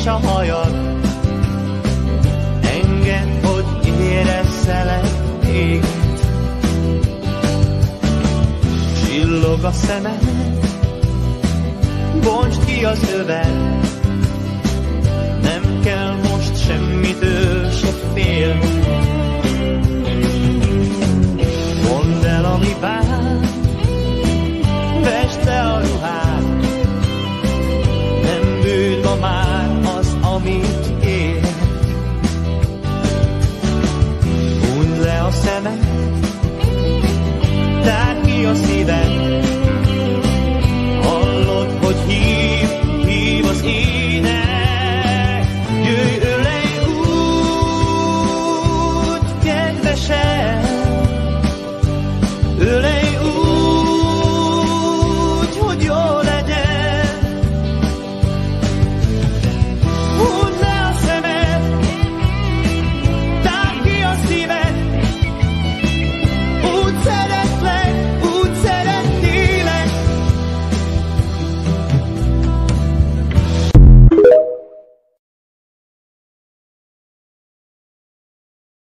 és a hajad. Engedd, hogy érezzelek téged. Csillog a szemed, bontsd ki az övet. Nem kell most semmitől se félni. Mondd el, ami vár